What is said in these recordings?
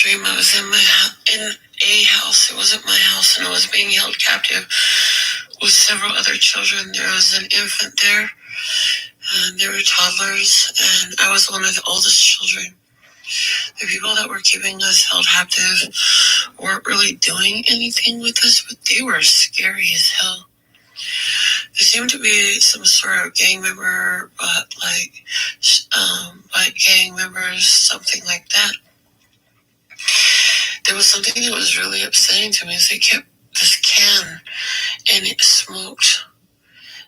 dream I was in a house. It wasn't my house, and I was being held captive with several other children. There was an infant there, and there were toddlers, and I was one of the oldest children. The people that were keeping us held captive weren't really doing anything with us, but they were scary as hell. There seemed to be some sort of gang member, but like gang members, something like that. There was something that was really upsetting to me is they kept this can and it smoked.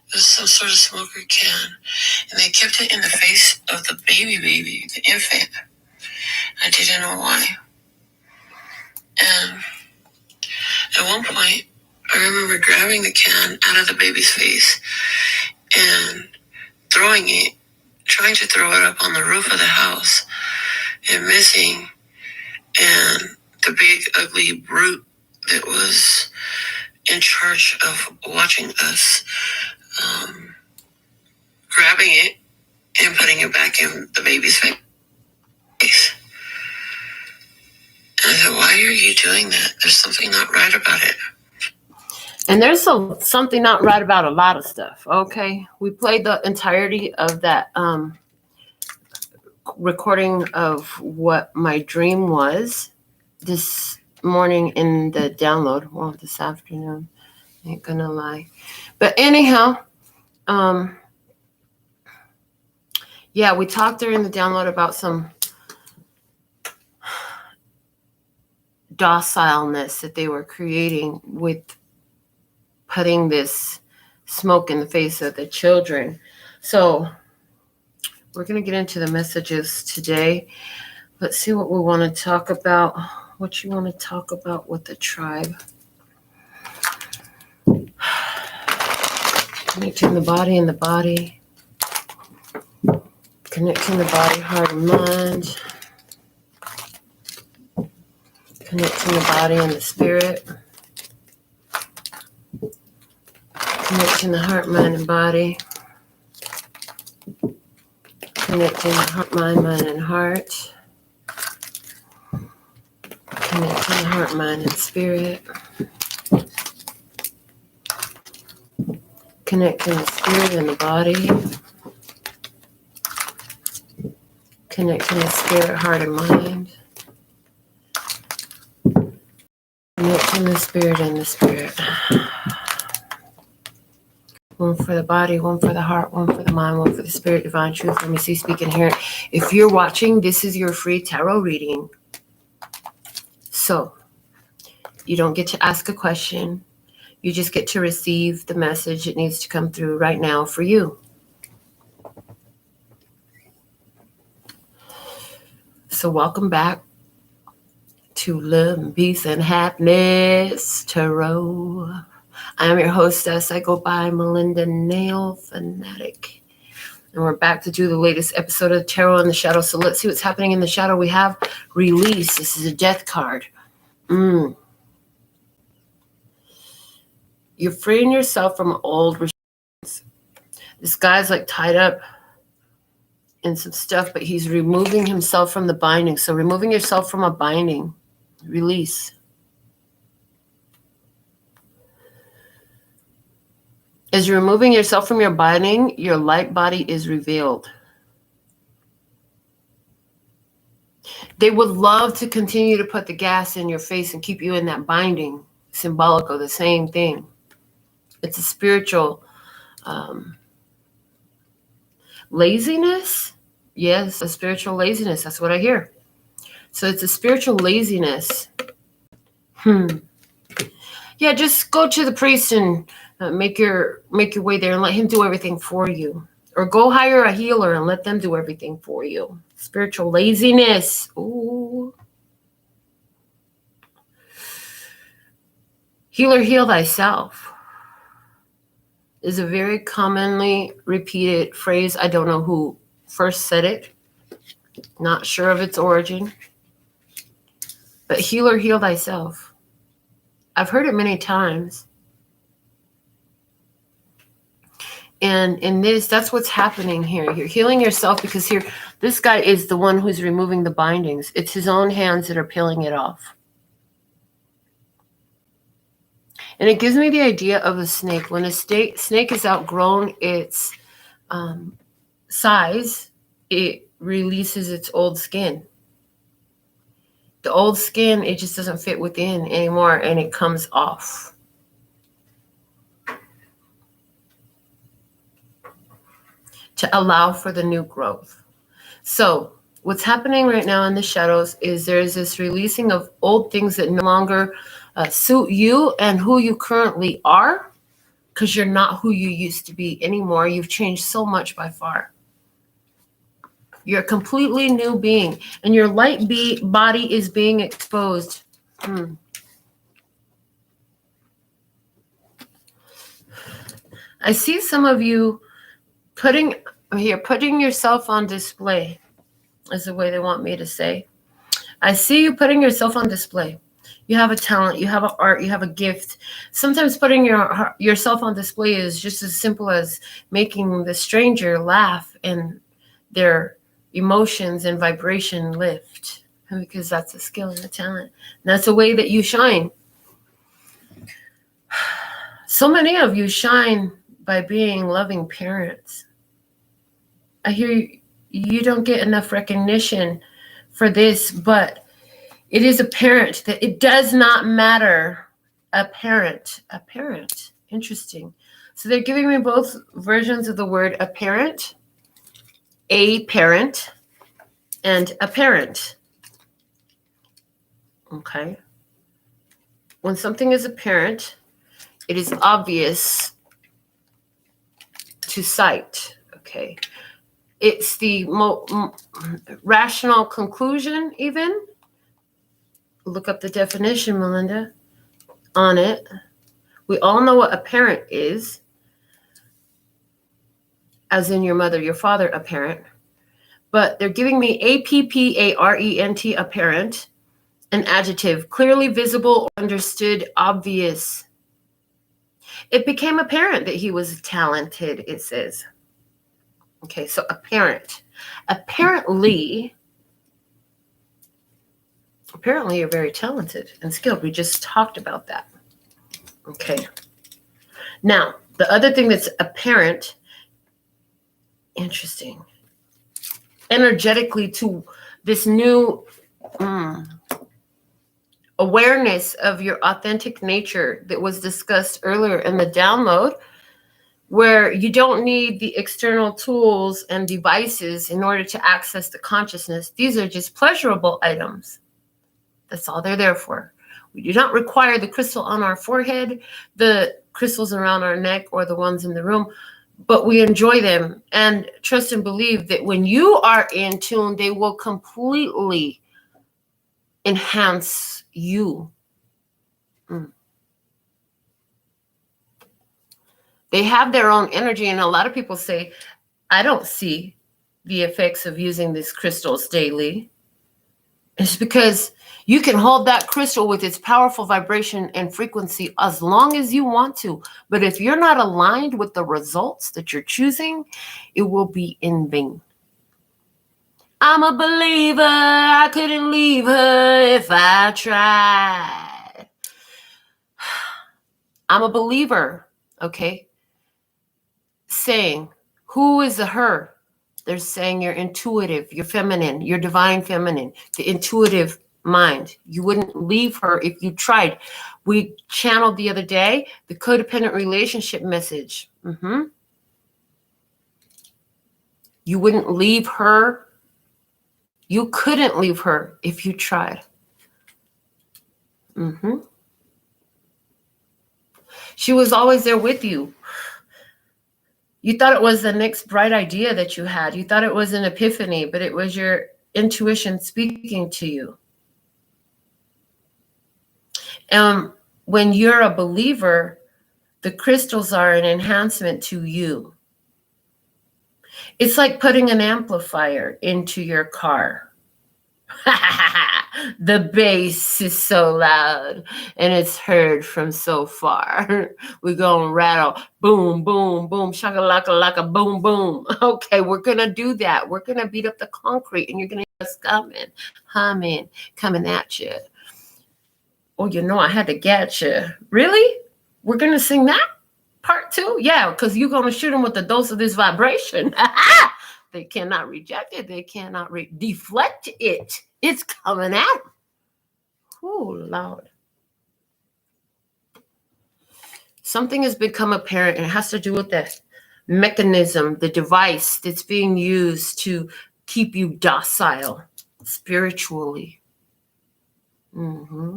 It was some sort of smoker can, and they kept it in the face of the baby, the infant. I didn't know why. And at one point, I remember grabbing the can out of the baby's face and throwing it, trying to throw it up on the roof of the house, and missing. And the big, ugly brute that was in charge of watching us, grabbing it and putting it back in the baby's face. And I said, why are you doing that? There's something not right about it. And there's something not right about a lot of stuff, okay? We played the entirety of that recording of what my dream was this morning in the download. Well, this afternoon. Ain't gonna lie. But anyhow, yeah, we talked during the download about some docileness that they were creating with putting this smoke in the face of the children. So we're going to get into the messages today. Let's see what we want to talk about. What you want to talk about with the tribe. Connecting the body and the body. Connecting the body, heart, and mind. Connecting the body and the spirit. Connecting the heart, mind, and body. Connecting the heart, mind, and heart. Connecting the heart, mind, and spirit. Connecting the spirit and the body. Connecting the spirit, heart, and mind. Connecting the spirit and the spirit. One for the body, one for the heart, one for the mind, one for the spirit, divine truth. Let me see, speak, and hear it. If you're watching, this is your free tarot reading. So, you don't get to ask a question. You just get to receive the message. It needs to come through right now for you. So, welcome back to Love and Peace and Happiness Tarot. I am your hostess. I go by Melinda, NailFanatic. And we're back to do the latest episode of Tarot in the Shadow. So let's see what's happening in the shadow. We have release. This is a death card. You're freeing yourself from old restrictions. This guy's like tied up in some stuff, but he's removing himself from the binding. So removing yourself from a binding. Release. As you're removing yourself from your binding, your light body is revealed. They would love to continue to put the gas in your face and keep you in that binding, symbolic of the same thing. It's a spiritual laziness. Yes, a spiritual laziness. That's what I hear. So it's a spiritual laziness. Yeah, just go to the priest and make your way there and let him do everything for you. Or go hire a healer and let them do everything for you. Spiritual laziness. Ooh. Healer, heal thyself is a very commonly repeated phrase. I don't know who first said it. Not sure of its origin. But healer, heal thyself. I've heard it many times. And in this, that's what's happening here. You're healing yourself because here, this guy is the one who's removing the bindings. It's his own hands that are peeling it off. And it gives me the idea of a snake. When a snake is outgrown its size, it releases its old skin. The old skin, it just doesn't fit within anymore, and it comes off. To allow for the new growth. So what's happening right now in the shadows is there's this releasing of old things that no longer suit you and who you currently are, because you're not who you used to be anymore. You've changed so much by far. You're a completely new being, and your light body is being exposed. I see some of you putting yourself on display, is the way they want me to say. I see you putting yourself on display. You have a talent, you have an art, you have a gift. Sometimes putting yourself on display is just as simple as making the stranger laugh and their emotions and vibration lift, because that's a skill and a talent. And that's a way that you shine. So many of you shine by being loving parents. I hear you don't get enough recognition for this, but it is apparent that it does not matter. A parent. Interesting. So they're giving me both versions of the word apparent, a parent, and a parent. Okay. When something is apparent, it is obvious to sight. Okay. It's the rational conclusion, even. Look up the definition, Melinda, on it. We all know what a parent is, as in your mother, your father, a parent. But they're giving me apparent, apparent, an adjective, clearly visible, understood, obvious. It became apparent that he was talented, it says. Okay, so apparent. Apparently, you're very talented and skilled. We just talked about that. Okay. Now, the other thing that's apparent, interesting, energetically to this new awareness of your authentic nature that was discussed earlier in the download, where you don't need the external tools and devices in order to access the consciousness. These are just pleasurable items. That's all they're there for. We do not require the crystal on our forehead, the crystals around our neck, or the ones in the room, but we enjoy them and trust and believe that when you are in tune, they will completely enhance you. They have their own energy, and a lot of people say, I don't see the effects of using these crystals daily. It's because you can hold that crystal with its powerful vibration and frequency as long as you want to. But if you're not aligned with the results that you're choosing, it will be in vain. I'm a believer. I couldn't leave her if I tried. I'm a believer. Okay. Saying, who is the her? They're saying you're intuitive, you're feminine, you're divine feminine, the intuitive mind. You wouldn't leave her if you tried. We channeled the other day the codependent relationship message. You wouldn't leave her. You couldn't leave her if you tried. She was always there with you. You thought it was the next bright idea that you had. You thought it was an epiphany, but it was your intuition speaking to you. When you're a believer, the crystals are an enhancement to you. It's like putting an amplifier into your car. The bass is so loud and it's heard from so far. We're going to rattle. Boom, boom, boom. Shakalaka, laka, boom, boom. Okay, we're going to do that. We're going to beat up the concrete and you're going to hear us coming, humming, coming at you. Oh, you know, I had to get you. Really? We're going to sing that part too? Yeah, because you're going to shoot them with a dose of this vibration. They cannot reject it. They cannot deflect it. It's coming at them. Oh, Lord. Something has become apparent, and it has to do with the mechanism, the device that's being used to keep you docile spiritually. Mm-hmm.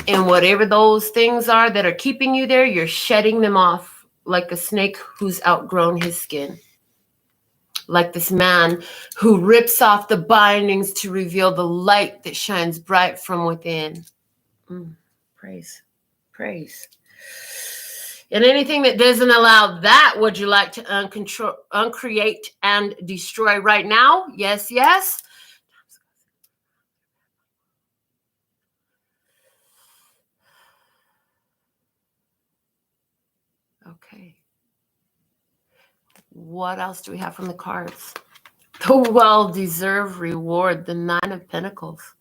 And whatever those things are that are keeping you there, you're shedding them off like a snake who's outgrown his skin. Like this man who rips off the bindings to reveal the light that shines bright from within. Praise. Praise. And anything that doesn't allow that, would you like to uncreate and destroy right now? Yes, yes. Okay. What else do we have from the cards? The well-deserved reward, the Nine of Pentacles.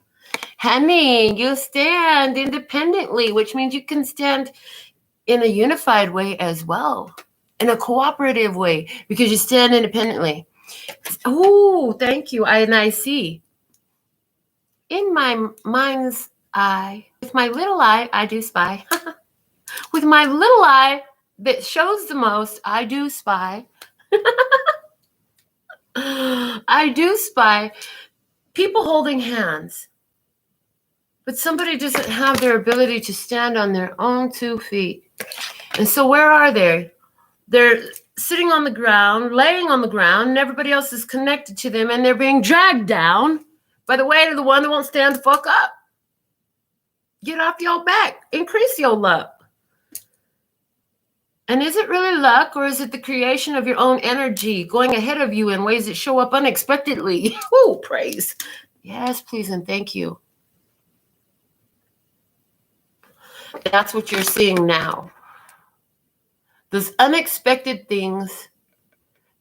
Honey, you stand independently, which means you can stand in a unified way as well, in a cooperative way, because you stand independently. Oh, thank you. I see. In my mind's eye, with my little eye, I do spy. With my little eye that shows the most, I do spy. I do spy people holding hands, but somebody doesn't have their ability to stand on their own 2 feet. And so where are they? They're sitting on the ground, laying on the ground, and everybody else is connected to them, and they're being dragged down by the weight of the one that won't stand the fuck up. Get off your back. Increase your luck. And is it really luck, or is it the creation of your own energy going ahead of you in ways that show up unexpectedly? Oh, praise. Yes, please, and thank you. That's what you're seeing now. Those unexpected things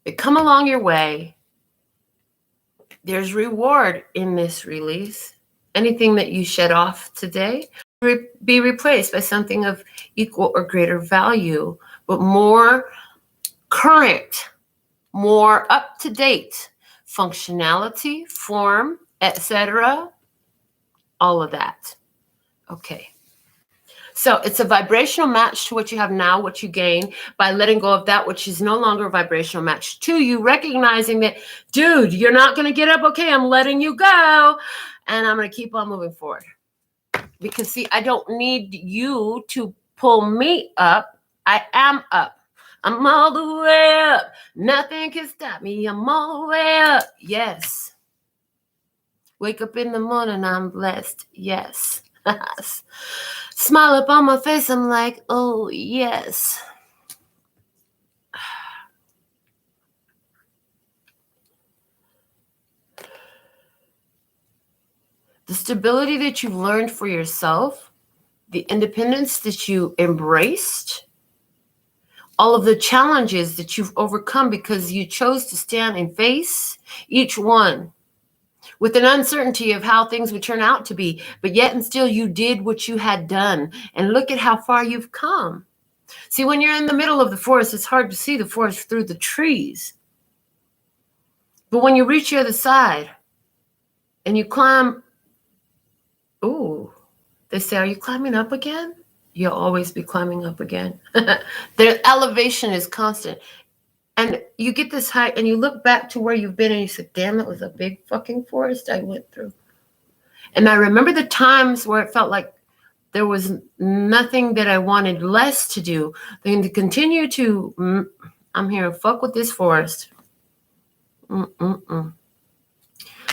that come along your way, there's reward in this release. Anything that you shed off today be replaced by something of equal or greater value, but more current, more up-to-date functionality, form, etc. All of that. Okay. So it's a vibrational match to what you have now, what you gain by letting go of that which is no longer a vibrational match to you, recognizing that, dude, you're not going to get up. Okay, I'm letting you go. And I'm going to keep on moving forward. Because, see, I don't need you to pull me up. I am up. I'm all the way up. Nothing can stop me. I'm all the way up. Yes. Wake up in the morning, I'm blessed. Yes. Smile up on my face, I'm like, oh, yes. The stability that you've learned for yourself, the independence that you embraced, all of the challenges that you've overcome because you chose to stand and face each one with an uncertainty of how things would turn out to be, but yet and still you did what you had done. And look at how far you've come. See, when you're in the middle of the forest, it's hard to see the forest through the trees. But when you reach the other side and you climb, ooh, they say, are you climbing up again? You'll always be climbing up again. The elevation is constant. And you get this height and you look back to where you've been and you say, damn, it was a big fucking forest I went through. And I remember the times where it felt like there was nothing that I wanted less to do than to continue to, I'm here, fuck with this forest.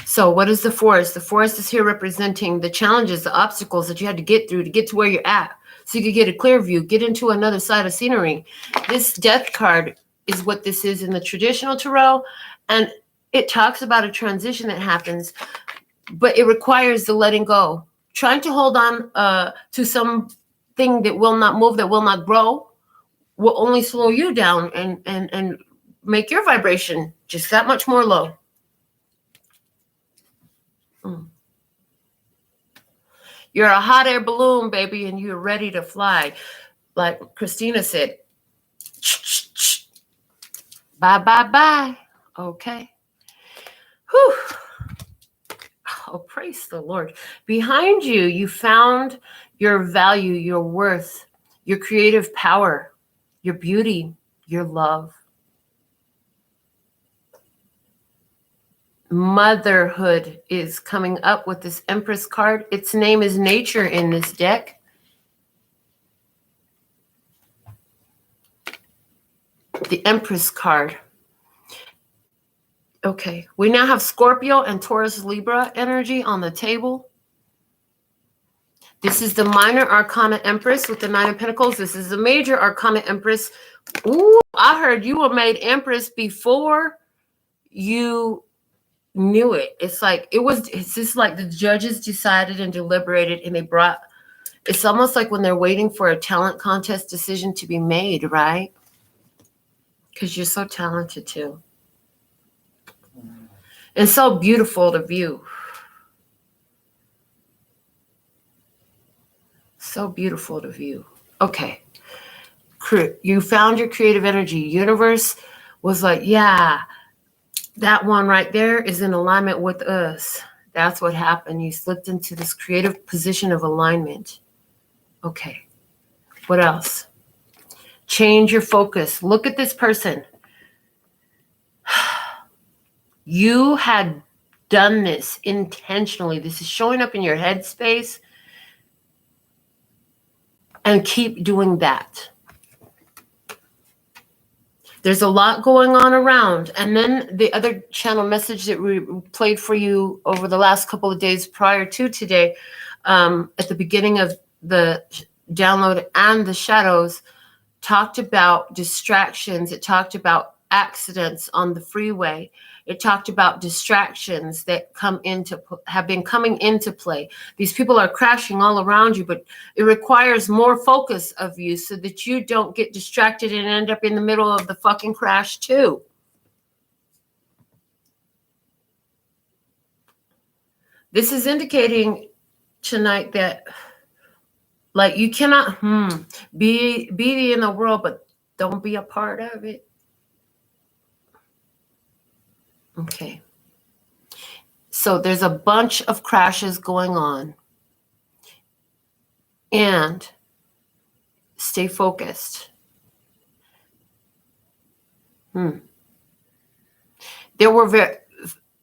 So what is the forest? The forest is here representing the challenges, the obstacles that you had to get through to get to where you're at. So you could get a clear view, get into another side of scenery. This death card is what this is in the traditional tarot. And it talks about a transition that happens but it requires the letting go. Trying to hold on to something that will not move, that will not grow, will only slow you down and make your vibration just that much more low. You're a hot air balloon, baby, and you're ready to fly. Like Christina said, bye, bye, bye. Okay. Whew. Oh, praise the Lord. Behind you, you found your value, your worth, your creative power, your beauty, your love. Motherhood is coming up with this Empress card. Its name is Nature in this deck. The Empress card. Okay, we now have Scorpio and Taurus Libra energy on the table. This is the minor arcana Empress with the Nine of Pentacles. This is the major arcana Empress. Ooh, I heard you were made Empress before you knew it. It's just like the judges decided and deliberated, and they brought, it's almost like when they're waiting for a talent contest decision to be made, right? Because you're so talented too. And so beautiful to view. So beautiful to view. Okay. You found your creative energy. Universe was like, yeah, that one right there is in alignment with us. That's what happened. You slipped into this creative position of alignment. Okay. What else? Change your focus. Look at this person. You had done this intentionally. This is showing up in your headspace. And keep doing that. There's a lot going on around. And then the other channel message that we played for you over the last couple of days prior to today, at the beginning of the download and the shadows, talked about distractions. It talked about accidents on the freeway. It talked about distractions that have been coming into play. These people are crashing all around you, but it requires more focus of you so that you don't get distracted and end up in the middle of the fucking crash too. This is indicating tonight that, like, you cannot be in the world, but don't be a part of it. Okay. So there's a bunch of crashes going on. And stay focused. There were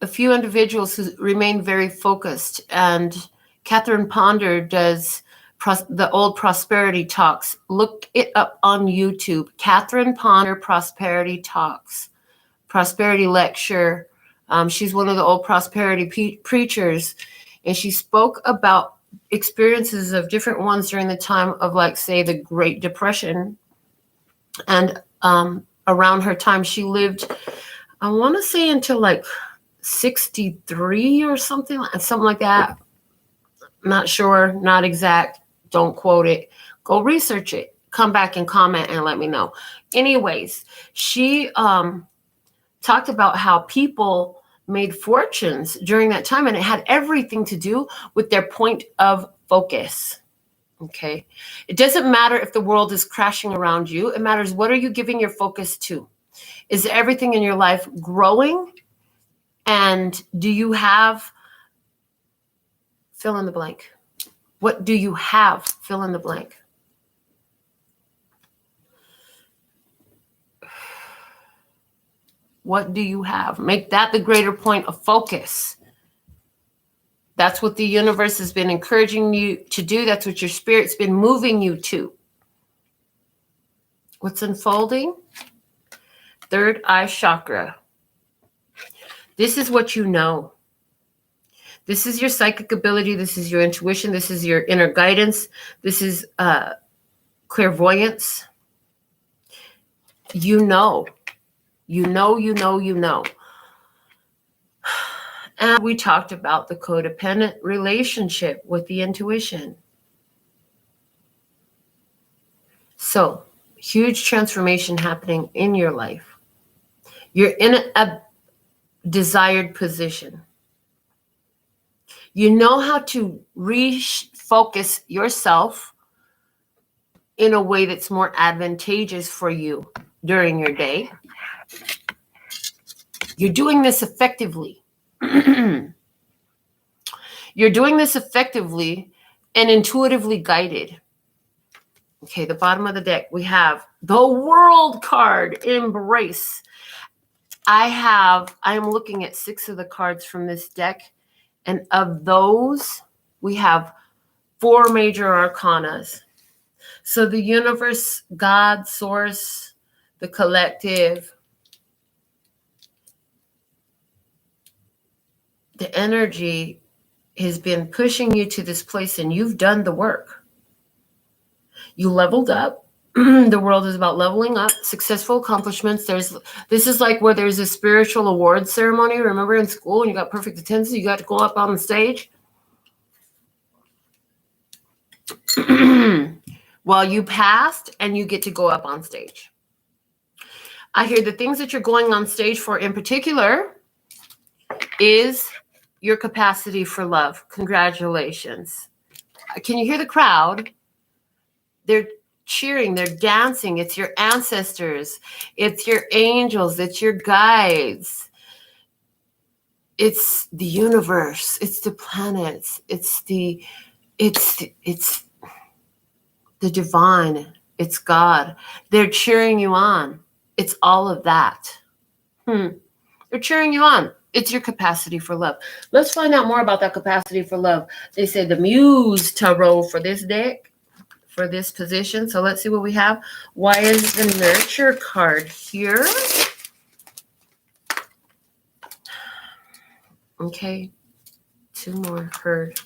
a few individuals who remained very focused. And Catherine Ponder does the old prosperity talks. Look it up on YouTube. Catherine Ponder Prosperity Talks. Prosperity lecture. She's one of the old prosperity preachers, and she spoke about experiences of different ones during the time of, like, say, the Great Depression. And around her time, she lived, I want to say, until like 63 or something like that. Not sure, not exact. Don't quote it. Go research it. Come back and comment and let me know. Anyways, she talked about how people made fortunes during that time, and it had everything to do with their point of focus. Okay. It doesn't matter if the world is crashing around you. It matters, what are you giving your focus to? Is everything in your life growing? And do you have, fill in the blank? What do you have? Fill in the blank. What do you have? Make that the greater point of focus. That's what the universe has been encouraging you to do. That's what your spirit's been moving you to. What's unfolding? Third eye chakra. This is what you know. This is your psychic ability. This is your intuition. This is your inner guidance. This is clairvoyance. You know. You know. And we talked about the codependent relationship with the intuition. So, huge transformation happening in your life. You're in a desired position. You know how to refocus yourself in a way that's more advantageous for you during your day. You're doing this effectively. You're doing this effectively and intuitively guided. Okay, the bottom of the deck, we have the World card, Embrace. I am looking at 6 of the cards from this deck, and of those, we have 4 major arcanas. So the universe, God, source, the collective, the energy has been pushing you to this place, and you've done the work. You leveled up. The world is about leveling up, successful accomplishments. This is like where there's a spiritual awards ceremony. Remember in school when you got perfect attendance, you got to go up on the stage? Well, you passed and you get to go up on stage. I hear the things that you're going on stage for in particular is your capacity for love. Congratulations. Can you hear the crowd? They're cheering, they're dancing. It's your ancestors, it's your angels, it's your guides, it's the universe, it's the planets, it's the divine, it's God. They're cheering you on. It's all of that. They're cheering you on. It's your capacity for love. Let's find out more about that capacity for love. They say the Muse Tarot for this deck, for this position. So let's see what we have. Why is the Nurture card here? Okay, 2 more heard.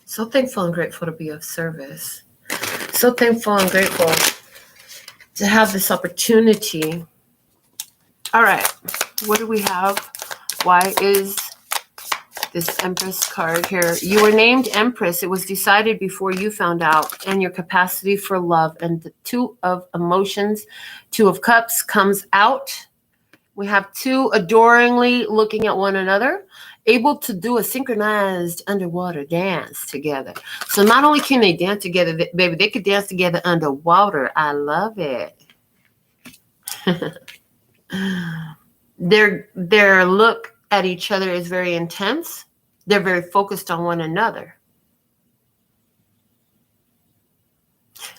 So thankful and grateful to be of service. So thankful and grateful to have this opportunity. All right, what do we have? Why is this Empress card here? You were named Empress. It was decided before you found out. And your capacity for love. And the 2 of emotions, 2 of cups comes out. We have 2 adoringly looking at one another, able to do a synchronized underwater dance together. So not only can they dance together, baby, they could dance together underwater. I love it. Their look at each other is very intense. They're very focused on one another.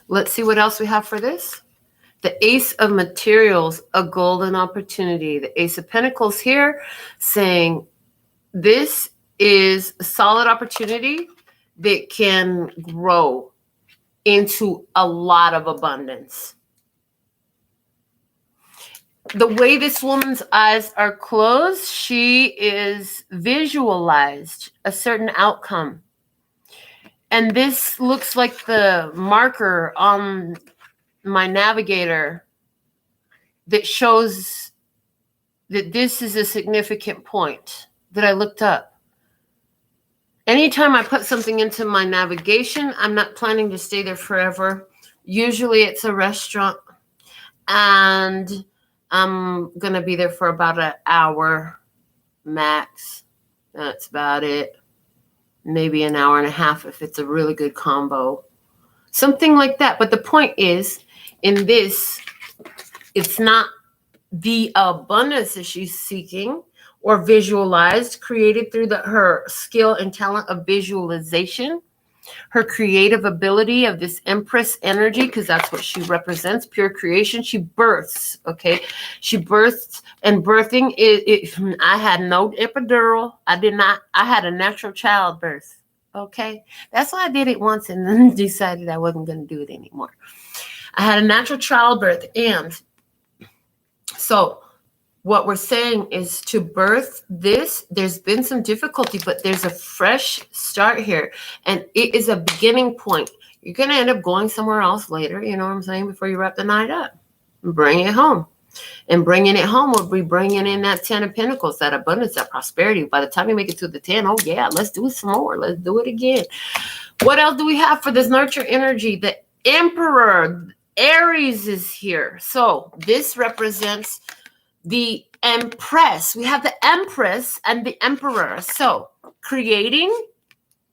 Let's see what else we have for this. The Ace of Materials, a golden opportunity. The Ace of Pentacles here saying this is a solid opportunity that can grow into a lot of abundance. The way this woman's eyes are closed, she is visualized a certain outcome. And this looks like the marker on my navigator that shows that this is a significant point that I looked up. Anytime I put something into my navigation, I'm not planning to stay there forever. Usually it's a restaurant, and I'm going to be there for about an hour max. That's about it. Maybe an hour and a half if it's a really good combo. Something like that. But the point is, in this, it's not the abundance that she's seeking or visualized, created through her skill and talent of visualization, her creative ability of this Empress energy, because that's what she represents, pure creation. She births, okay? She births, and birthing, I had no epidural. I had a natural childbirth, okay? That's why I did it once and then decided I wasn't going to do it anymore. I had a natural childbirth, and so what we're saying is to birth this, there's been some difficulty, but there's a fresh start here, and it is a beginning point. You're going to end up going somewhere else later, you know what I'm saying, before you wrap the night up. Bring it home. And bringing it home will be bringing in that 10 of Pentacles, that abundance, that prosperity. By the time you make it to the 10, oh yeah, let's do some more. Let's do it again. What else do we have for this nurture energy? The Emperor, Aries is here. So this represents the Empress. We have the Empress and the Emperor. So creating,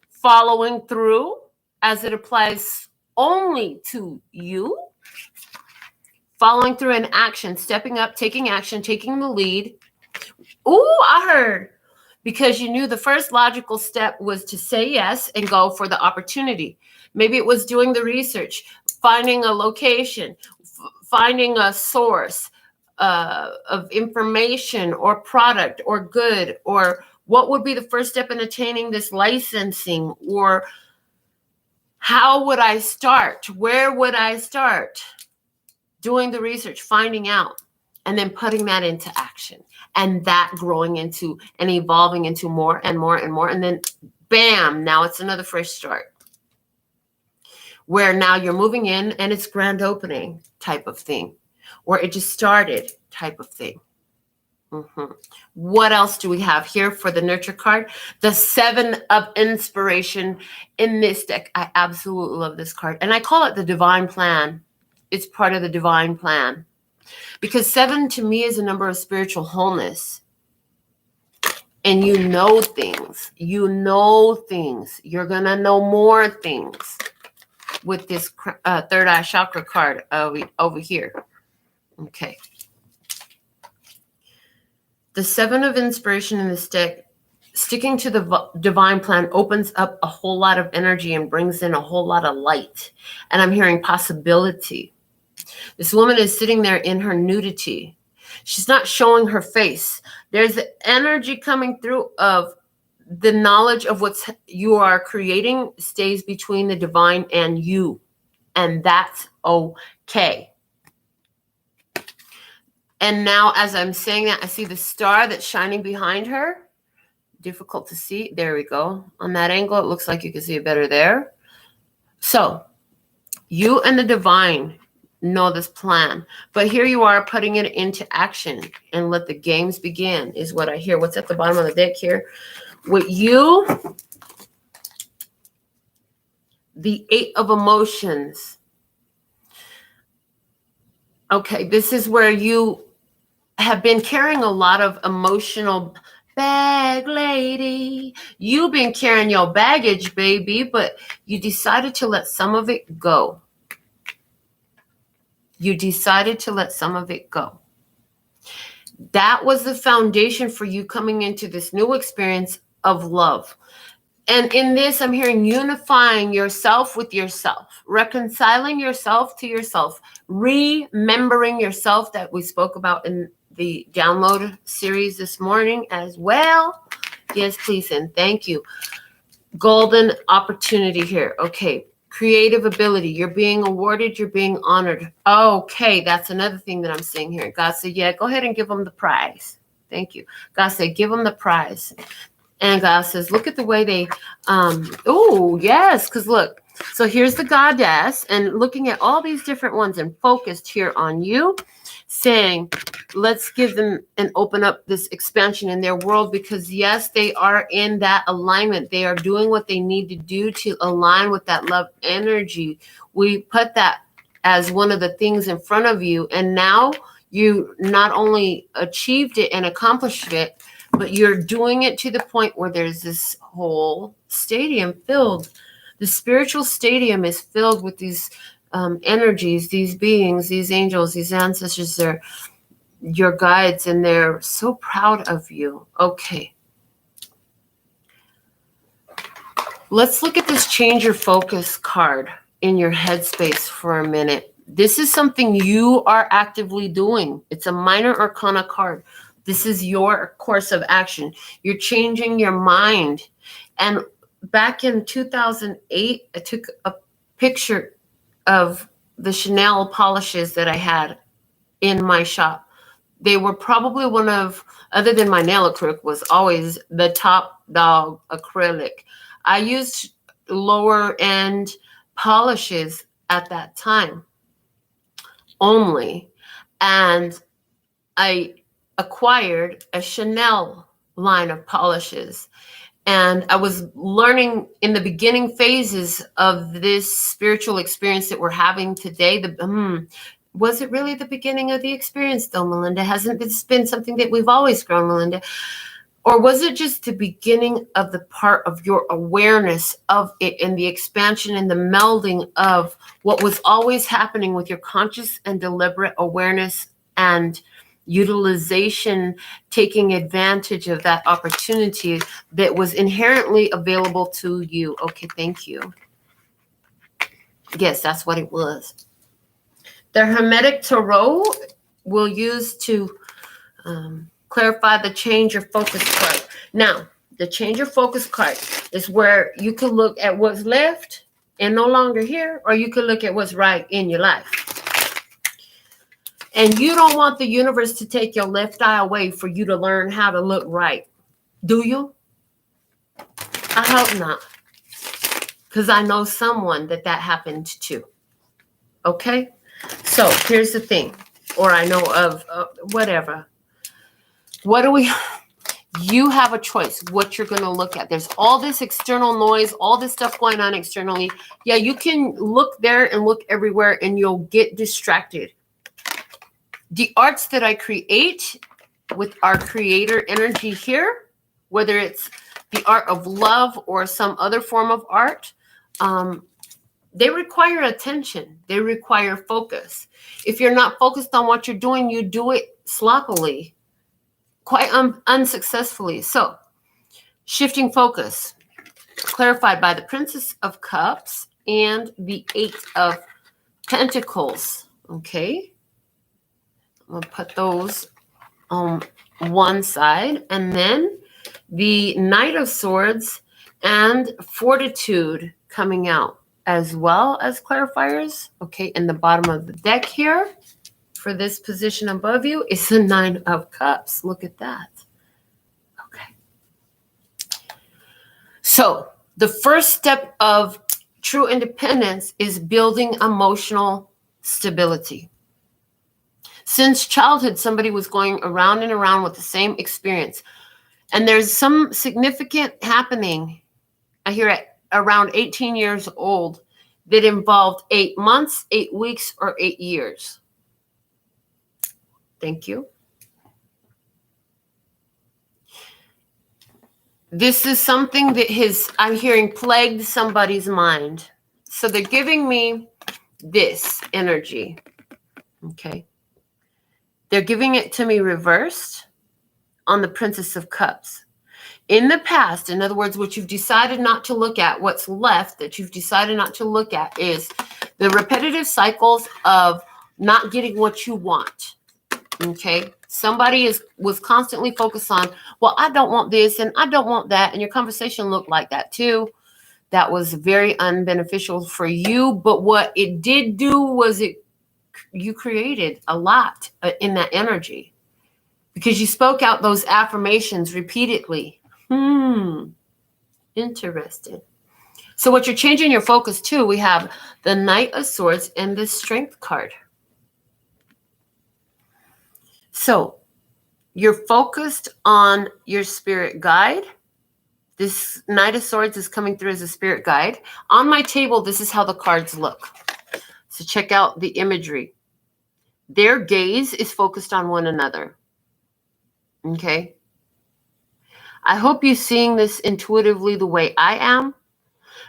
following through as it applies only to you. Following through in action, stepping up, taking action, taking the lead. Ooh, I heard. Because you knew the first logical step was to say yes and go for the opportunity. Maybe it was doing the research, finding a location, finding a source of information or product or good, or what would be the first step in attaining this licensing, or how would I start? Where would I start? Doing the research, finding out, and then putting that into action, and that growing into and evolving into more and more and more. And then bam, now it's another fresh start where now you're moving in and it's grand opening type of thing, or it just started type of thing. What else do we have here for the nurture card? The 7 of Inspiration in this deck. I absolutely love this card. And I call it the divine plan. It's part of the divine plan. Because 7 to me is a number of spiritual wholeness. And you know things. You know things. You're going to know more things with this third eye chakra card over here. Okay. The 7 of Inspiration in this deck, sticking to the divine plan, opens up a whole lot of energy and brings in a whole lot of light. And I'm hearing possibility. This woman is sitting there in her nudity. She's not showing her face. There's the energy coming through of the knowledge of what you are creating stays between the divine and you. And that's okay. And now as I'm saying that, I see the star that's shining behind her. Difficult to see. There we go. On that angle, it looks like you can see it better there. So you and the divine know this plan, but here you are putting it into action, and let the games begin is what I hear. What's at the bottom of the deck here? With you, the 8 of Emotions. Okay, this is where you have been carrying a lot of emotional bag, lady. You've been carrying your baggage, baby, but you decided to let some of it go. You decided to let some of it go. That was the foundation for you coming into this new experience of love. And in this, I'm hearing unifying yourself with yourself, reconciling yourself to yourself, remembering yourself that we spoke about in the download series this morning as well. Yes, please, and thank you. Golden opportunity here. Okay. Creative ability. You're being awarded. You're being honored. Okay. That's another thing that I'm seeing here. God said, yeah, go ahead and give them the prize. Thank you. God said, give them the prize. And God says, look at the way they, oh, yes. Because look, so here's the goddess and looking at all these different ones and focused here on you, saying, let's give them and open up this expansion in their world, because yes, they are in that alignment. They are doing what they need to do to align with that love energy. We put that as one of the things in front of you. And now you not only achieved it and accomplished it, but you're doing it to the point where there's this whole stadium filled. The spiritual stadium is filled with these energies, these beings, these angels, these ancestors. They're your guides, and they're so proud of you. Okay. Let's look at this change your focus card in your headspace for a minute. This is something you are actively doing. It's a minor arcana card. This is your course of action. You're changing your mind. And back in 2008, I took a picture of the Chanel polishes that I had in my shop. They were probably one of, other than my nail acrylic, was always the top dog acrylic. I used lower end polishes at that time only. and I acquired a Chanel line of polishes. And I was learning in the beginning phases of this spiritual experience that we're having today. Was it really the beginning of the experience, though, Melinda? Hasn't this been something that we've always grown, Melinda? Or was it just the beginning of the part of your awareness of it and the expansion and the melding of what was always happening with your conscious and deliberate awareness and utilization, taking advantage of that opportunity that was inherently available to you? Okay, thank you. Yes, that's what it was. The Hermetic Tarot we'll use to clarify the change your focus card. Now, the change your focus card is where you could look at what's left and no longer here, or you could look at what's right in your life. And you don't want the universe to take your left eye away for you to learn how to look right. Do you? I hope not. Because I know someone that happened to. Okay? So here's the thing. Or I know of whatever. What do we... You have a choice what you're going to look at. There's all this external noise, all this stuff going on externally. Yeah, you can look there and look everywhere and you'll get distracted. The arts that I create with our creator energy here, whether it's the art of love or some other form of art, they require attention. They require focus. If you're not focused on what you're doing, you do it sloppily, quite unsuccessfully. So, shifting focus, clarified by the Princess of Cups and the Eight of Pentacles. Okay. I'm going to put those on one side. And then the Knight of Swords and Fortitude coming out, as well as clarifiers. Okay, in the bottom of the deck here, for this position above you, is the Nine of Cups. Look at that. Okay. So the first step of true independence is building emotional stability. Since childhood, somebody was going around and around with the same experience. And there's some significant happening, I hear at around 18 years old, that involved 8 months, 8 weeks, or 8 years. Thank you. This is something that I'm hearing, plagued somebody's mind. So they're giving me this energy. Okay. They're giving it to me reversed on the Princess of Cups. In the past, in other words, what you've decided not to look at, what's left that you've decided not to look at is the repetitive cycles of not getting what you want. Okay? Somebody was constantly focused on, well, I don't want this and I don't want that. And your conversation looked like that too. That was very unbeneficial for you. But what it did do was you created a lot in that energy because you spoke out those affirmations repeatedly. Interesting. So what you're changing your focus to, we have the Knight of Swords and the Strength card. So you're focused on your spirit guide. This Knight of Swords is coming through as a spirit guide. On my table, this is how the cards look. So check out the imagery. Their gaze is focused on one another. Okay? I hope you're seeing this intuitively the way I am.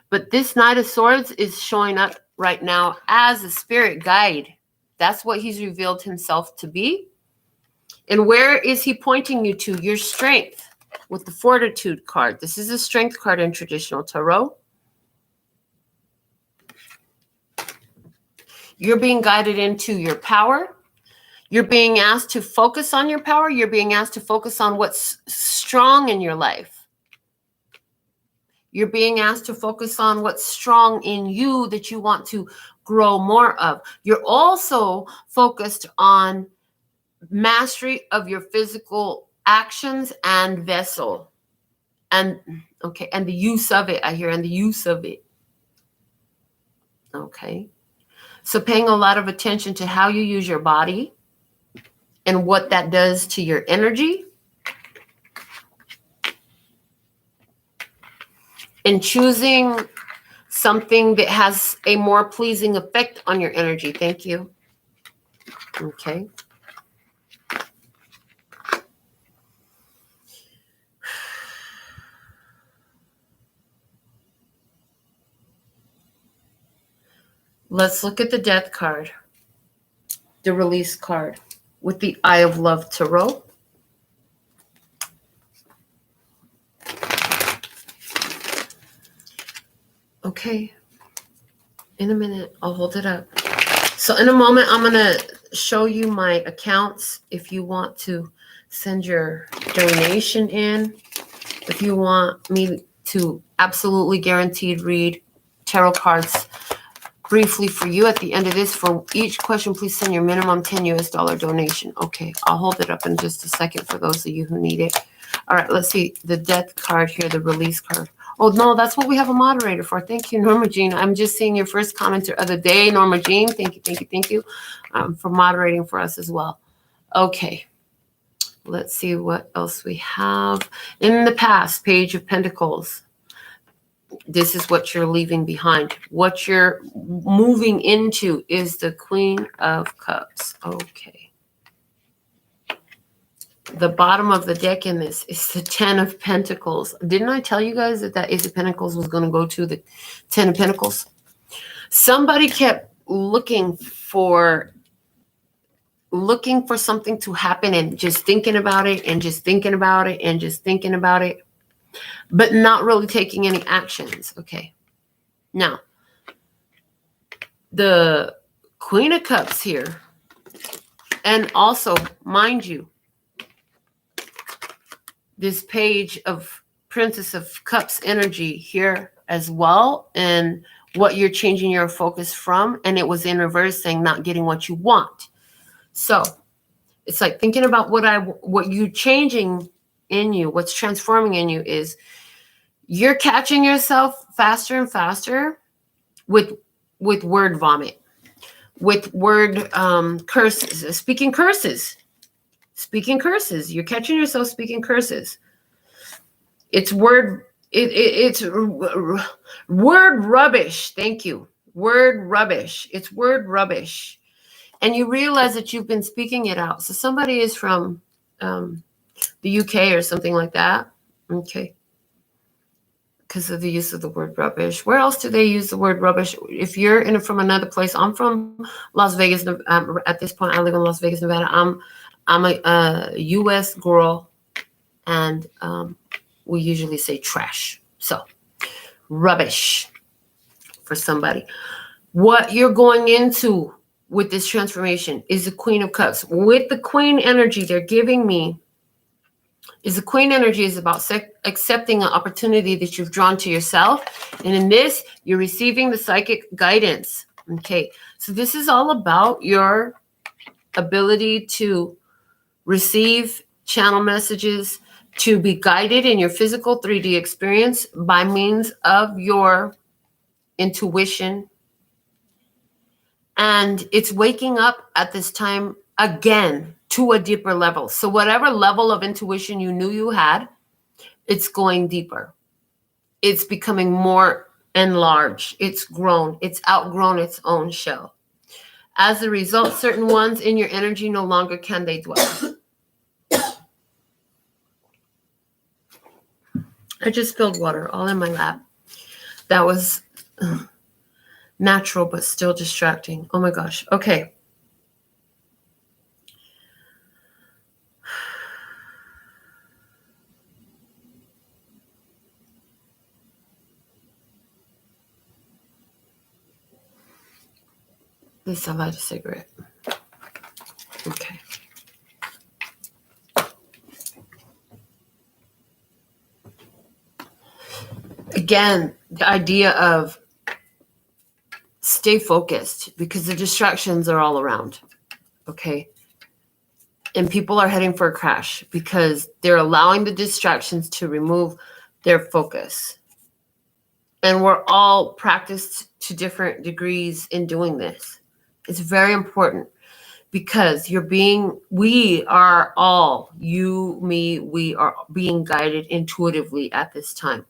But this Knight of Swords is showing up right now as a spirit guide. That's what he's revealed himself to be. And where is he pointing you to? Your strength with the Fortitude card. This is a strength card in traditional tarot. You're being guided into your power. You're being asked to focus on your power. You're being asked to focus on what's strong in your life. You're being asked to focus on what's strong in you that you want to grow more of. You're also focused on mastery of your physical actions and vessel. And okay, and the use of it, I hear, and the use of it. Okay. So paying a lot of attention to how you use your body, and what that does to your energy, and choosing something that has a more pleasing effect on your energy. Thank you. Okay. Let's look at the Death card, the Release card, with the Eye of Love Tarot. Okay. In a minute, I'll hold it up. So in a moment, I'm going to show you my accounts if you want to send your donation in. If you want me to absolutely guaranteed read tarot cards briefly for you at the end of this, for each question, please send your minimum $10 US donation. Okay, I'll hold it up in just a second for those of you who need it. All right, let's see the Death card here, the Release card. Oh, no, that's what we have a moderator for. Thank you, Norma Jean. I'm just seeing your first commenter of the day, Norma Jean. Thank you for moderating for us as well. Okay, let's see what else we have. In the past, Page of Pentacles. This is what you're leaving behind. What you're moving into is the Queen of Cups. Okay. The bottom of the deck in this is the Ten of Pentacles. Didn't I tell you guys that Ace of Pentacles was going to go to the Ten of Pentacles? Somebody kept looking for something to happen and just thinking about it and just thinking about it and just thinking about it, but not really taking any actions. Okay. Now, the Queen of Cups here, and also, mind you, this Page of Princess of Cups energy here as well, and what you're changing your focus from, and it was in reverse, saying not getting what you want. So it's like thinking about what you're changing in you, what's transforming in you is you're catching yourself faster and faster with word vomit, with word curses, speaking curses. You're catching yourself speaking curses. It's word rubbish. Thank you. Word rubbish. It's word rubbish. And you realize that you've been speaking it out. So somebody is from the UK or something like that. Okay. Because of the use of the word rubbish. Where else do they use the word rubbish? If you're from another place, I'm from Las Vegas. At this point, I live in Las Vegas, Nevada. I'm a U.S. girl, and we usually say trash. So, rubbish for somebody. What you're going into with this transformation is the Queen of Cups. With the Queen energy they're giving me, is the Queen energy is about accepting an opportunity that you've drawn to yourself. And in this, you're receiving the psychic guidance. Okay, so this is all about your ability to receive channel messages, to be guided in your physical 3D experience by means of your intuition. And it's waking up at this time again to a deeper level. So whatever level of intuition you knew you had, it's going deeper. It's becoming more enlarged. It's grown. It's outgrown its own shell. As a result, certain ones in your energy no longer can they dwell. I just spilled water all in my lap. That was natural, but still distracting. Oh my gosh. Okay. At least I light a cigarette. Okay. Again, the idea of stay focused because the distractions are all around. Okay. And people are heading for a crash because they're allowing the distractions to remove their focus. And we're all practiced to different degrees in doing this. It's very important because we are all, you, me, we are being guided intuitively at this time.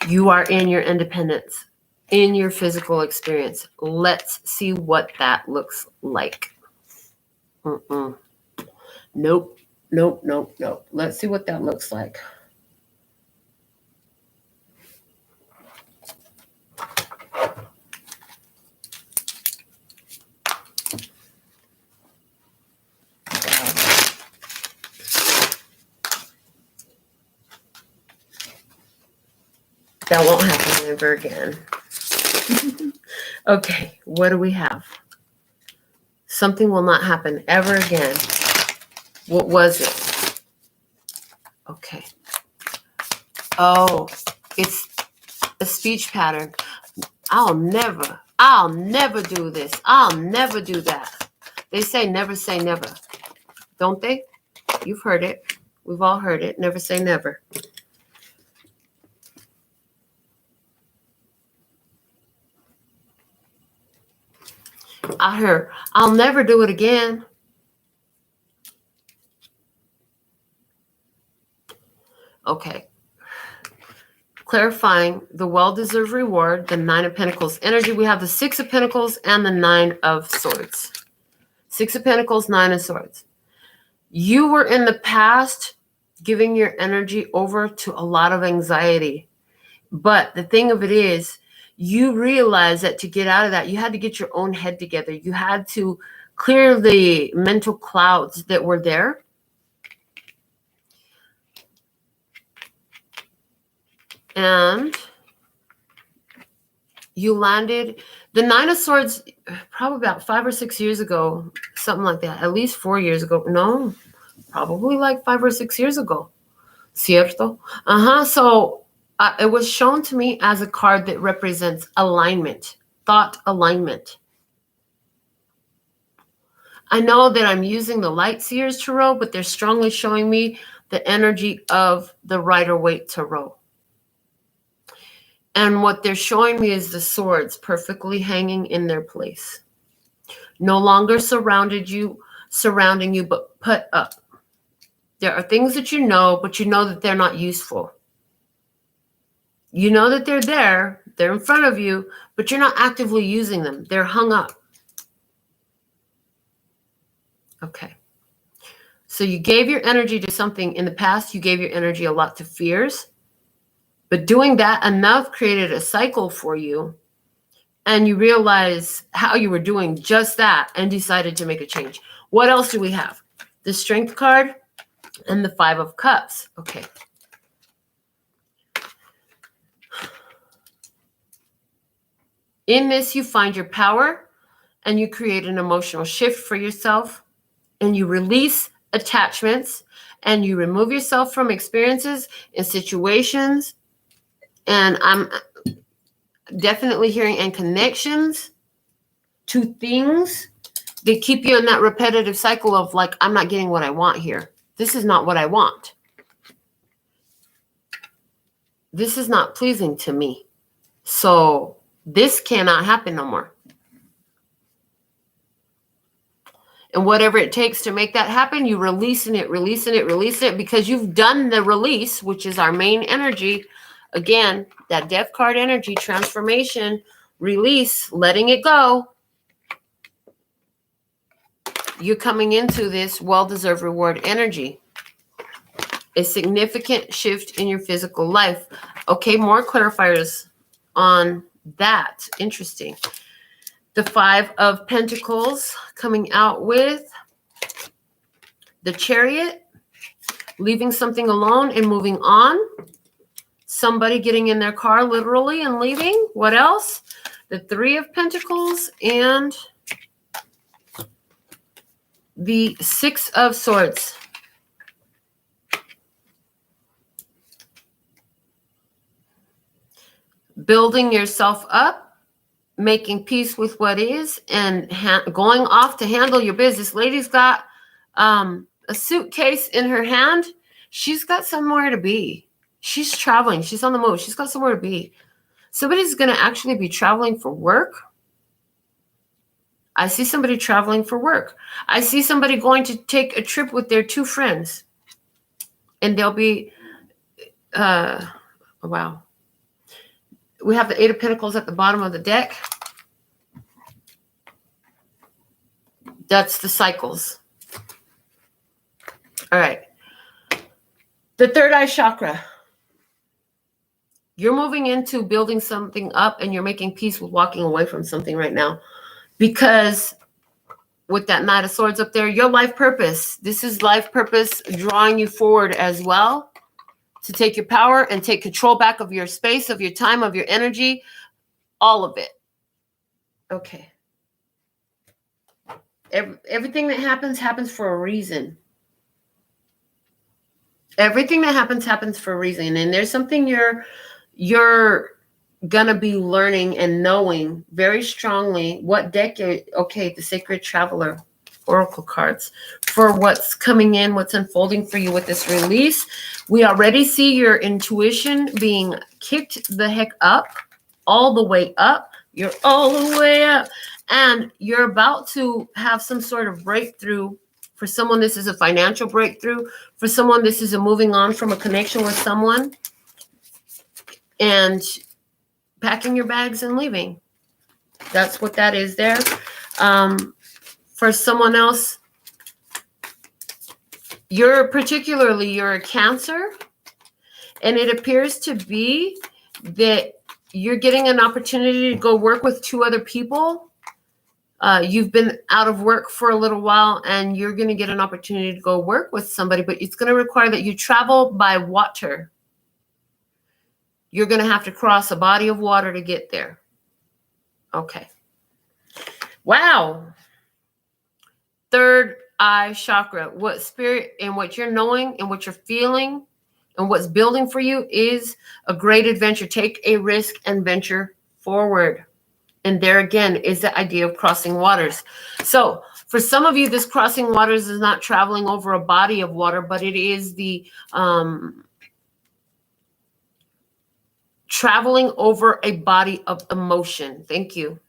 You are in your independence, in your physical experience. Let's see what that looks like. Nope. Let's see what that looks like. That won't happen ever again. Okay, what do we have? Something will not happen ever again. What was it? Okay. Oh, it's a speech pattern. I'll never do this. I'll never do that. They say never say never. Don't they? You've heard it. We've all heard it. Never say never. I heard, I'll never do it again. Okay. Clarifying the well-deserved reward, the 9 of Pentacles energy. We have the 6 of Pentacles and the 9 of Swords. 6 of Pentacles, 9 of Swords. You were in the past giving your energy over to a lot of anxiety. But the thing of it is, you realize that to get out of that, you had to get your own head together. You had to clear the mental clouds that were there. And you landed the 9 of Swords probably about 5 or 6 years ago, something like that. At least 4 years ago. No, probably like 5 or 6 years ago. Cierto? So it was shown to me as a card that represents alignment, thought alignment. I know that I'm using the Light Seers Tarot, but they're strongly showing me the energy of the Rider-Waite Tarot. And what they're showing me is the swords perfectly hanging in their place. No longer surrounding you, but put up. There are things that you know, but you know that they're not useful. You know that they're there, they're in front of you, but you're not actively using them. They're hung up. Okay. So you gave your energy to something in the past. You gave your energy a lot to fears. But doing that enough created a cycle for you. And you realize how you were doing just that and decided to make a change. What else do we have? The Strength card and the 5 of Cups. Okay. In this, you find your power and you create an emotional shift for yourself and you release attachments and you remove yourself from experiences and situations. And I'm definitely hearing and connections to things that keep you in that repetitive cycle of like, I'm not getting what I want here. This is not what I want. This is not pleasing to me. So this cannot happen no more. And whatever it takes to make that happen, you releasing it because you've done the release, which is our main energy. Again, that Death card energy, transformation, release, letting it go. You're coming into this well-deserved reward energy. A significant shift in your physical life. Okay, more clarifiers on that. Interesting. The 5 of Pentacles coming out with the Chariot, leaving something alone and moving on. Somebody getting in their car literally and leaving. What else? The 3 of Pentacles and the 6 of Swords. Building yourself up, making peace with what is, and going off to handle your business. Lady's got a suitcase in her hand. She's got somewhere to be. She's traveling. She's on the move. She's got somewhere to be. Somebody's going to actually be traveling for work. I see somebody traveling for work. I see somebody going to take a trip with their 2 friends. And they'll be, wow. We have the 8 of Pentacles at the bottom of the deck. That's the cycles. All right. The third eye chakra. You're moving into building something up and you're making peace with walking away from something right now. Because with that Knight of Swords up there, your life purpose. This is life purpose drawing you forward as well to take your power and take control back of your space, of your time, of your energy, all of it. Okay. Everything that happens for a reason. Everything that happens for a reason. And there's something you're going to be learning and knowing very strongly what deck okay, the Sacred Traveler Oracle cards for what's coming in, what's unfolding for you with this release. We already see your intuition being kicked the heck up, all the way up. You're all the way up. And you're about to have some sort of breakthrough. For someone, this is a financial breakthrough. For someone, this is a moving on from a connection with someone. And packing your bags and leaving. That's what that is there. For someone else, you're a Cancer. And it appears to be that you're getting an opportunity to go work with 2 other people. You've been out of work for a little while and you're going to get an opportunity to go work with somebody, but it's going to require that you travel by water. You're going to have to cross a body of water to get there. Okay. Wow. Third eye chakra. What spirit and what you're knowing and what you're feeling and what's building for you is a great adventure. Take a risk and venture forward. And there again is the idea of crossing waters. So for some of you, this crossing waters is not traveling over a body of water, but it is the traveling over a body of emotion. Thank you.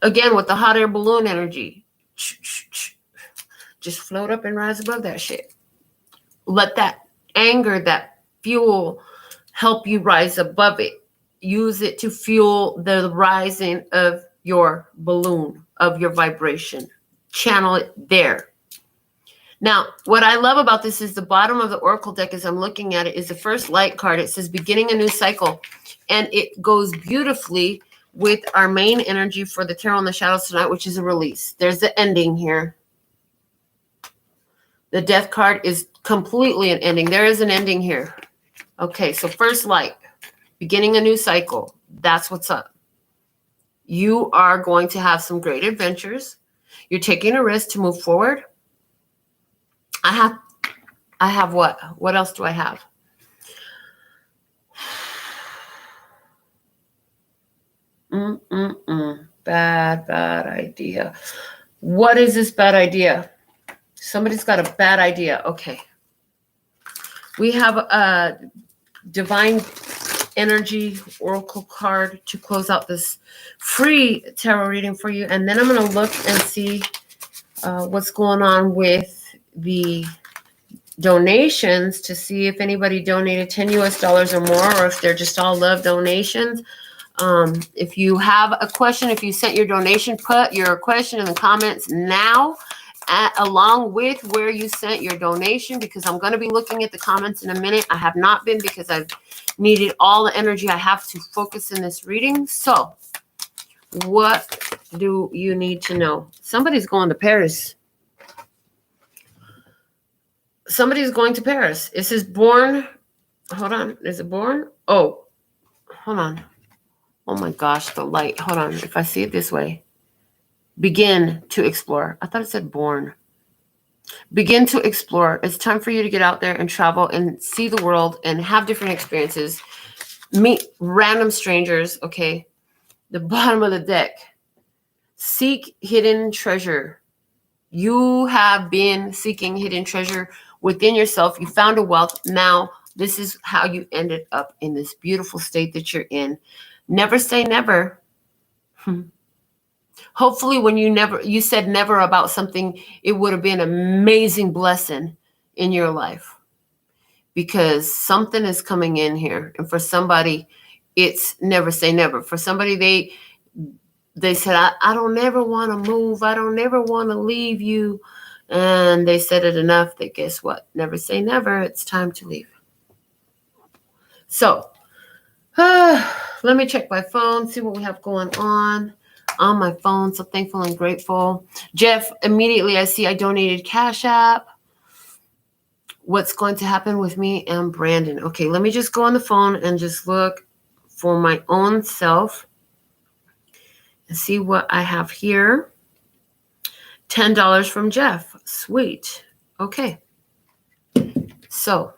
Again, with the hot air balloon energy. Just float up and rise above that shit. Let that anger, that fuel, help you rise above it. Use it to fuel the rising of your balloon, of your vibration. Channel it there. Now, what I love about this is the bottom of the Oracle deck as I'm looking at it is the first light card. It says beginning a new cycle. And it goes beautifully with our main energy for the Tarot in the Shadows tonight, which is a release. There's the ending here. The Death card is completely an ending. There is an ending here. Okay, so first light. Beginning a new cycle. That's what's up. You are going to have some great adventures. You're taking a risk to move forward. I have what? What else do I have? Bad idea. What is this bad idea? Somebody's got a bad idea. Okay. We have a divine energy oracle card to close out this free tarot reading for you. And then I'm going to look and see what's going on with the donations to see if anybody donated $10 US or more, or if they're just all love donations. If you have a question, if you sent your donation, put your question in the comments now, along with where you sent your donation, because I'm going to be looking at the comments in a minute. I have not been because I've needed all the energy I have to focus in this reading. So what do you need to know? Somebody's going to Paris. Somebody's going to Paris. It says born. Hold on. Is it born? Oh, hold on. Oh my gosh, the light. Hold on. If I see it this way. Begin to explore. I thought it said born. Begin to explore. It's time for you to get out there and travel and see the world and have different experiences. Meet random strangers. Okay. The bottom of the deck. Seek hidden treasure. You have been seeking hidden treasure within yourself. You found a wealth. Now, this is how you ended up in this beautiful state that you're in. Never say never. Hopefully when you said never about something, it would have been an amazing blessing in your life, because something is coming in here. And for somebody, it's never say never. For somebody, they said, I don't ever want to move. I don't ever want to leave you. And they said it enough that guess what? Never say never. It's time to leave. So let me check my phone, see what we have going on my phone. So thankful and grateful. Jeff, immediately I see I donated Cash App. What's going to happen with me and Brandon? Okay, let me just go on the phone and just look for my own self and see what I have here. $10 from Jeff. Sweet. Okay. So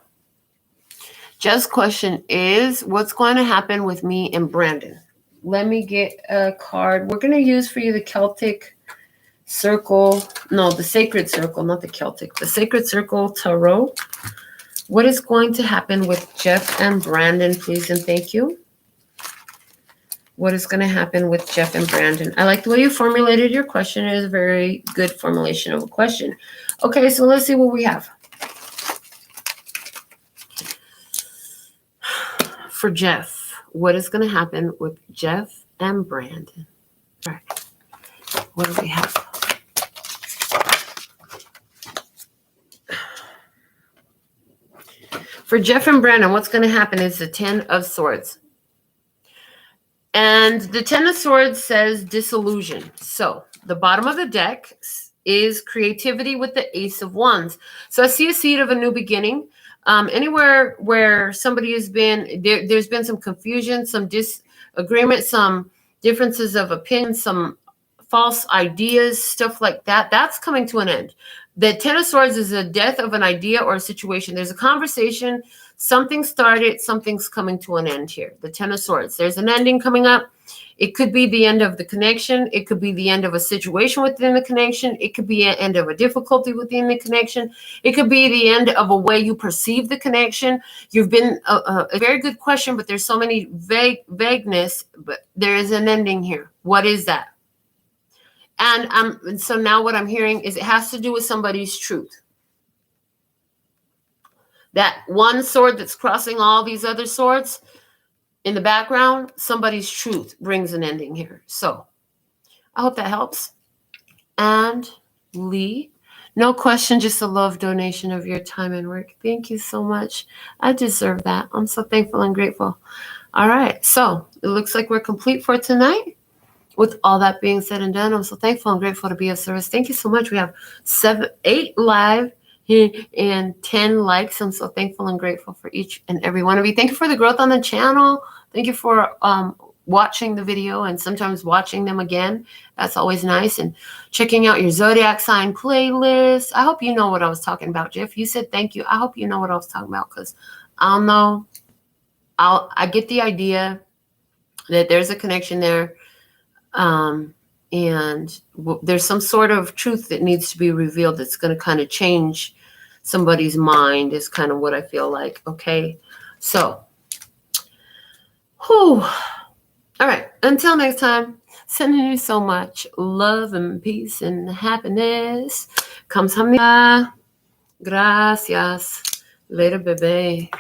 Jeff's question is, what's going to happen with me and Brandon? Let me get a card. We're going to use for you the Celtic Circle. No, the Sacred Circle, not the Celtic. The Sacred Circle Tarot. What is going to happen with Jeff and Brandon, please and thank you? What is going to happen with Jeff and Brandon? I like the way you formulated your question. It is a very good formulation of a question. Okay, so let's see what we have. For Jeff, what is going to happen with Jeff and Brandon? All right. What do we have? For Jeff and Brandon, what's going to happen is the 10 of Swords. And the 10 of Swords says disillusion. So the bottom of the deck is creativity with the Ace of Wands. So I see a seed of a new beginning. Anywhere where somebody has been, there's been some confusion, some disagreement, some differences of opinion, some false ideas, stuff like that. That's coming to an end. The 10 of Swords is a death of an idea or a situation. There's a conversation. Something started. Something's coming to an end here. The 10 of Swords. There's an ending coming up. It could be the end of the connection. It could be the end of a situation within the connection. It could be the end of a difficulty within the connection. It could be the end of a way you perceive the connection. You've been a very good question, but there's so many vagueness. But there is an ending here. What is that? And so now what I'm hearing is it has to do with somebody's truth. That one sword that's crossing all these other swords in the background, somebody's truth brings an ending here. So I hope that helps. And Lee, no question, just a love donation of your time and work. Thank you so much. I deserve that. I'm so thankful and grateful. All right. So it looks like we're complete for tonight. With all that being said and done, I'm so thankful and grateful to be of service. Thank you so much. We have 8 live and 10 likes. I'm so thankful and grateful for each and every one of you. Thank you for the growth on the channel. Thank you for watching the video and sometimes watching them again. That's always nice. And checking out your zodiac sign playlist. I hope you know what I was talking about, Jeff. You said thank you. I hope you know what I was talking about, because I'll know. I get the idea that there's a connection there. And there's some sort of truth that needs to be revealed that's going to kind of change somebody's mind is kind of what I feel like. Okay. So, all right. Until next time, sending you so much love and peace and happiness. Kamsahamnida. Gracias. Later, bebe.